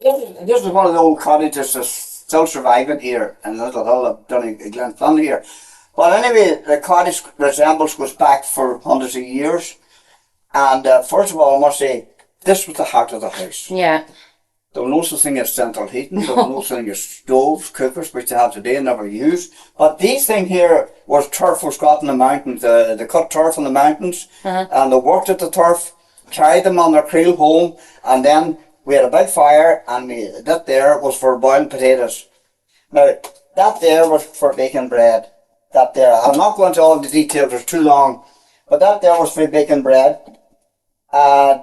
This is one of the old cottages that's still surviving here in Little Hill of Glenfin here. But anyway, the cottage goes back for hundreds of years. And first of all, I must say, this was the heart of the house. Yeah. There was no such thing as central heating. There was no such thing as stoves, cookers, which they have today and never used. But these things here was turf was got in the mountains. They cut turf in the mountains, and they worked at the turf, carried them on their creel home, and then we had a big fire, and that there was for boiling potatoes. Now, that there was for baking bread. That there, I'm not going into all the details, it's too long, but that there was for baking bread.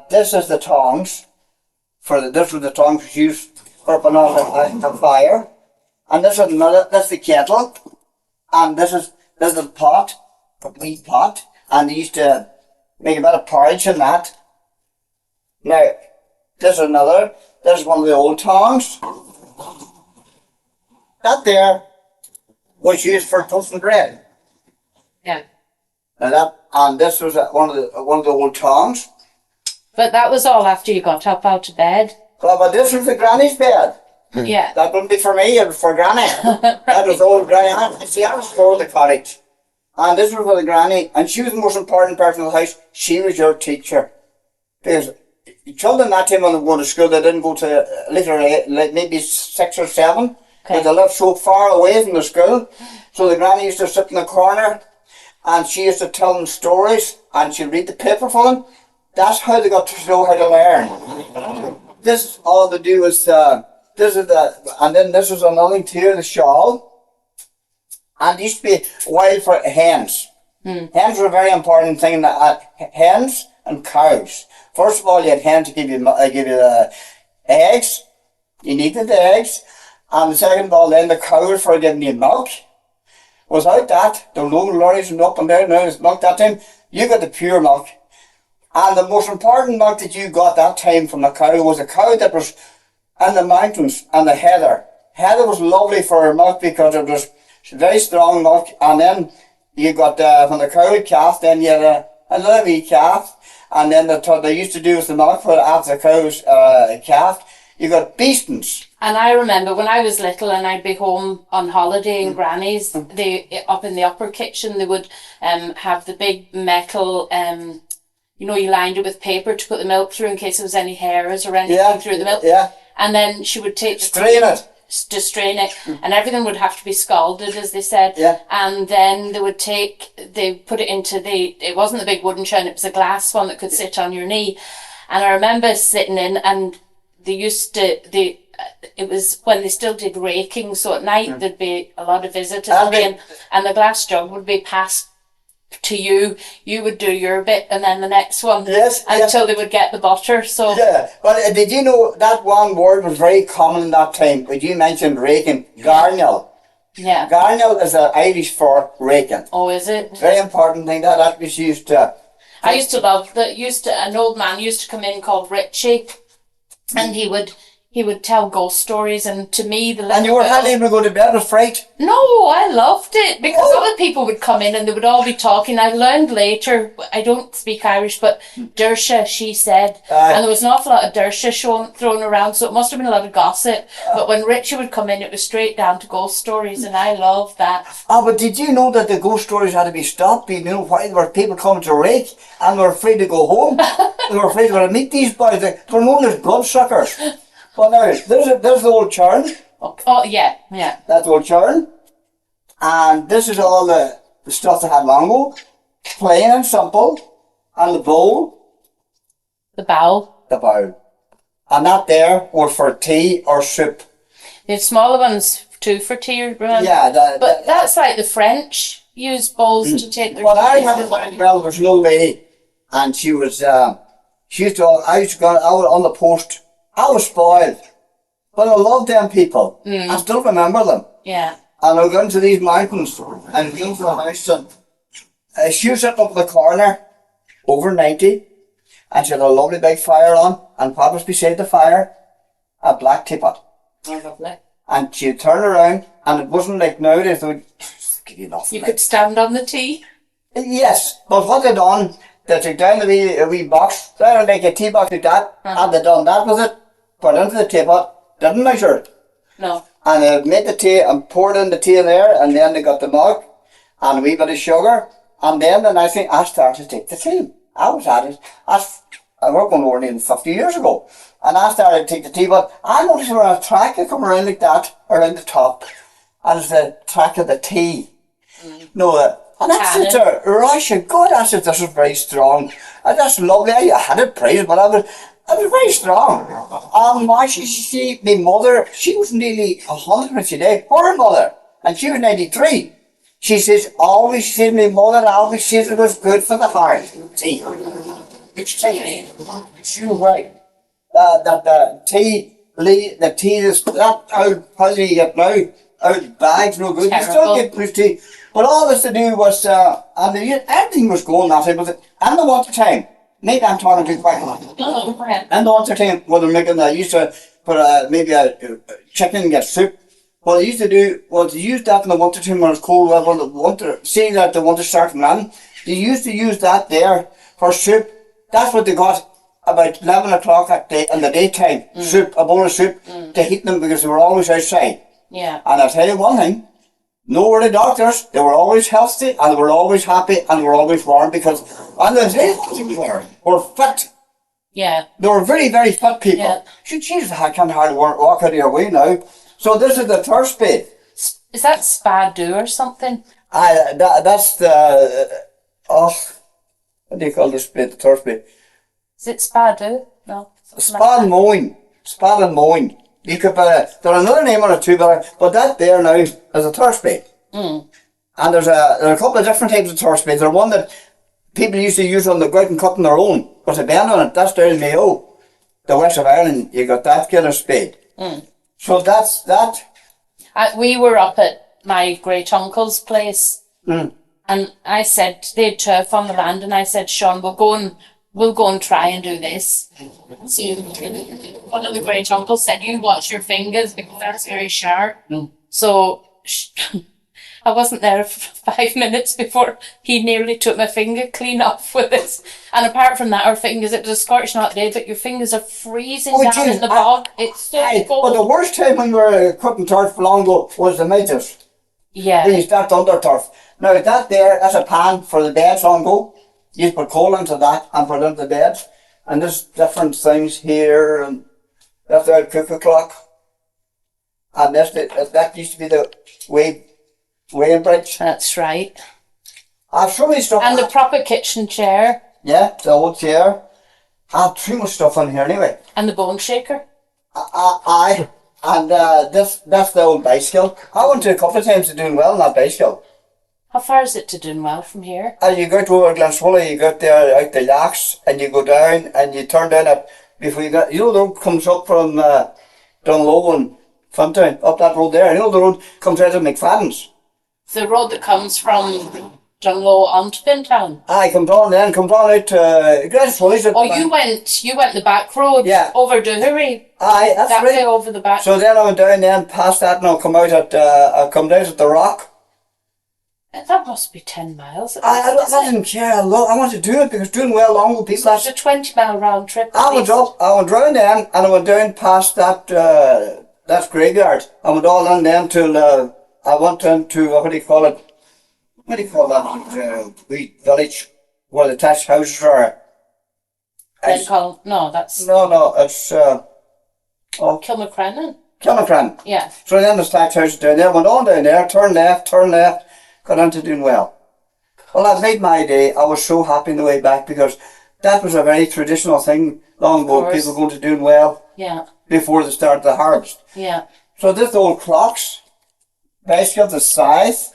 This is the tongs. This was the tongs used for putting on the fire. And this is that's the kettle. And this is the pot, a wee pot. And they used to make a bit of porridge in that. Now, this is one of the old tongs. That there was used for toasting bread. Yeah. And this was one of the old tongs. But that was all after you got up out of bed. Well, but this was the granny's bed. Yeah. That wouldn't be for me, it was for granny. That was old granny. See, I was for the cottage. And this was for the granny. And she was the most important person in the house. She was your teacher. Because children that time when they were going to school, they didn't go to later, like maybe 6 or 7. Because they lived so far away from the school. So the granny used to sit in the corner. And she used to tell them stories. And she'd read the paper for them. That's how they got to know how to learn. This all they do is and then this is another thing too, the shawl. And it used to be wild for hens. Hens were a very important thing. Hens and cows. First of all, you had hens to give you the eggs. You needed the eggs, and the second of all, then the cows for giving you milk. Without that, there were no lorries and up and down. Now it's milk that time. You got the pure milk. And the most important milk that you got that time from the cow was a cow that was in the mountains and the heather. Heather was lovely for her milk because it was very strong milk. And then you got, when the cow had calf, then you had another wee calf. And then they used to do with the milk for after the cow's calf. You got beastings. And I remember when I was little and I'd be home on holiday in Granny's, up in the upper kitchen, they would have the big metal you lined it with paper to put the milk through in case there was any hairs or anything through the milk. Yeah. And then she would take strain it. And everything would have to be scalded, as they said. Yeah. And then they put it into it wasn't the big wooden churn, it was a glass one that could sit on your knee. And I remember sitting in, and it was when they still did raking, so at night there'd be a lot of visitors and the glass jug would be passed to you would do your bit and then the next one until they would get the butter. So but did you know that one word was very common in that time when you mentioned raking? Garnel. Yeah, garnel is Irish for raking. Oh, is it? Very important thing that was used to. I used to love that. An old man used to come in called Richie, and he would tell ghost stories, and to me and you were not able to go to bed with fright? No, I loved it because other people would come in and they would all be talking. I learned later, I don't speak Irish, but Dersha, she said, and there was an awful lot of Dersha thrown around, so it must have been a lot of gossip. But when Richie would come in, it was straight down to ghost stories, and I loved that. But did you know that the ghost stories had to be stopped? You know why? There were people coming to rake and they were afraid to go home. They were afraid to meet these boys. They were known as bloodsuckers. Well, now, there's the old churn. Oh, yeah. That's the old churn. And this is all the stuff they had long ago. Plain and simple. And the bowl. The bowl. The bowl. And that there was for tea or soup. The smaller ones too for tea, remember? Yeah. That's like the French use bowls to take their tea. Well, I remember when there was an old lady. And she used to go on the post. I was spoiled, but I loved them people. I still remember them. Yeah. And I was going to these mountains and going to the house, and she was sitting up in the corner, over 90, and she had a lovely big fire on, and what was beside the fire? A black teapot. Oh, lovely. And she'd turn around, and it wasn't like nowadays, they would give you nothing. You could stand on the tea? Yes, but what they done, they took down the wee box, like a tea box like that, and they done that with it. Put into the teapot, didn't measure it. No. And I made the tea and poured in the tea in there, and then they got the mug and a wee bit of sugar. And then the next thing, I started to take the tea. I was at it. I worked on Orleans 50 years ago. And I started to take the tea, but I noticed there was a track that come around like that, around the top. And it's the track of the tea. No, and I said to her, Russia, God, I said, this is very strong. And that's lovely. I had it praised, but I was very strong. And my, my mother, she was nearly 100 when she died. Her mother, and she was 93. She says, always, she said, my mother always says it was good for the heart. Tea. It's tea. You're right. That the tea is that out, how do you get now? Out bags, no good. Terrible. You still get push tea. But all this to do was, and everything was going that way. And the winter time, maybe I'm talking too quick. And the winter time, when they're making, they used to put maybe a chicken and get soup. What they used to do was to use that in the winter time when it's cold weather, when the winter, seeing that the winter starting running, they used to use that there for soup. That's what they got about 11 o'clock in the daytime, soup, a bowl of soup, to heat them because they were always outside. Yeah. And I'll tell you one thing, no were the doctors, they were always healthy and they were always happy and they were always warm because, and they were fit. Yeah. They were very, very fit people. Yeah. Jesus, I can't hardly walk out of your way now. So this is the thirst bed. Is that spa do or something? That's the, what do you call this bed, the thirst bed? Is it spa do? No. Spa and mowing. Spa and mowing. You could put there's another name on it too, but that there now is a thirst bed. And there are a couple of different types of thirst beds. There's one that people used to use on the go out and cut on their own with a bend on it. That's down in Mayo, the west of Ireland. You got that kind of spade. So that's that. We were up at my great uncle's place, and I said they had turf on the land, and I said, Sean, we'll go and try and do this. So one of the great uncles said, you watch your fingers because that's very sharp. So I wasn't there for 5 minutes before he nearly took my finger clean off with it. And apart from that, our fingers, it was a scorching hot day, but your fingers are freezing down in the bog. It's so cold. But the worst time when we were cutting turf long ago was the midges. Yeah. When you start under turf. Now that there, that's a pan for the beds on go. You put coal into that and put it into the beds. And there's different things here, and that's the cuckoo clock. And that used to be the weighing bridge. That's right. I've so many stuff. And the proper kitchen chair. Yeah, the old chair. I have too much stuff on here anyway. And the bone shaker. And that's the old bicycle. I went to a couple of times to doing well on that bicycle. How far is it to Dunwell from here? And you go to over Glenswilly, you go there out the Lachs, and you go down and you turn down it before you get, you know the road comes up from Dunlow and Funtown, up that road there. You know the road comes out of McFadden's. The road that comes from Dunlow onto Pintown. Aye, comes on out to Glenswilly. Oh, you went the back road. Yeah. Over Doohery. Aye, that's that right. way over the back. So then I went down then past that and I'll come out at I'll come down at the Rock. That must be 10 miles. I didn't care. I want to do it because doing well along with people. It's a 20-mile round trip. I went round then and I went down past that graveyard. I went all in then till I went into what do you call it? What do you call that wee village where the thatched houses are? No, that's no, it's Kilmacrennan. Yeah. So then there's thatched houses down there. Went on down there, turn left, got into doing well. Well, that made my day. I was so happy on the way back because that was a very traditional thing long ago. People going to doing well. Yeah. Before they start the harvest. Yeah. So this old clocks, bicycle, the scythe,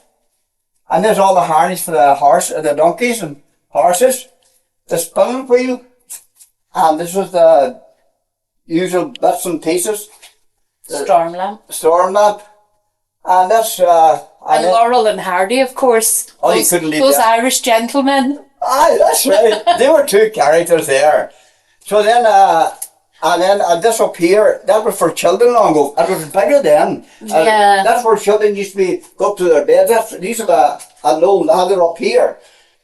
and there's all the harness for the donkeys and horses, the spinning wheel, and this was the usual bits and pieces. Storm lamp. And that's and Laurel and Hardy, of course. Oh, you couldn't leave those that. Irish gentlemen. Aye, that's right. They were two characters there. So then, this up here, that was for children long ago. It was bigger then. Yeah. That's where children used to go up to their beds. These are a low ladder up here.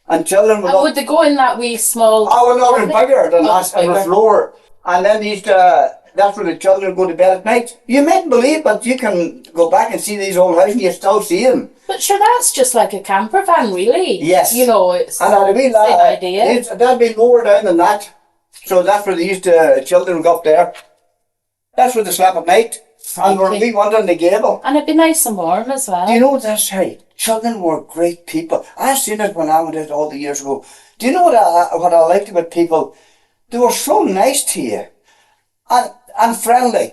And children would... would they go in that wee small... Oh, well, no, it was bigger than that. It was lower. And then they used to that's where the children go to bed at night. You mightn't believe, but you can go back and see these old houses and you still see them. But sure, that's just like a camper van, really. Yes. You know, it's And that'd be the same idea. that'd be lower down than that. So that's where they used to, children go up there. That's where they slept at night. And we went on the gable. And it'd be nice and warm as well. Do you know this? Hey, children were great people. I seen it when I went out all the years ago. Do you know what I liked about people? They were so nice to you and friendly.